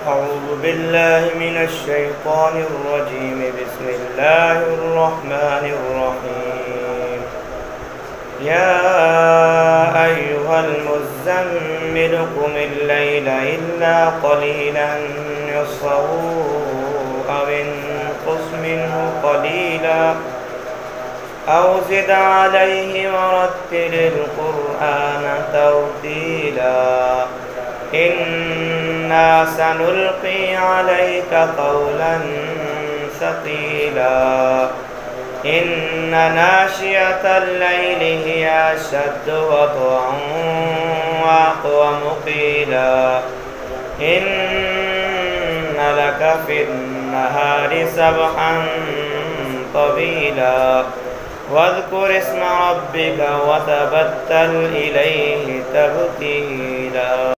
أعوذ بالله من الشيطان الرجيم. بسم الله الرحمن الرحيم. يا أيها المزمل قم الليل إلا قليلا نصفه أو انقص منه قليلا أو زد عليه ورتل القرآن ترتيلا إنا سنلقي عليك قولا ثقيلا إن ناشئة الليل هي أشد وطئا وأقوم قيلا إن لك في النهار سبحا طويلا واذكر اسم ربك وتبتل إليه تبتيلا.